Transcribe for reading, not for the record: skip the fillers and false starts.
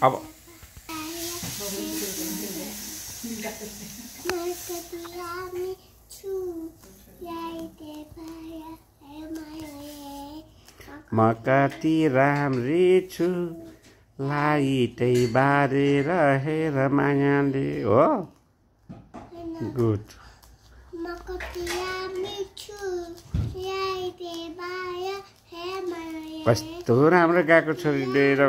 अब म कति राम्री छु लाइटै बारेर हेर मायाले हो गुड कस्तो राम्रो गाएको छोरी लिएर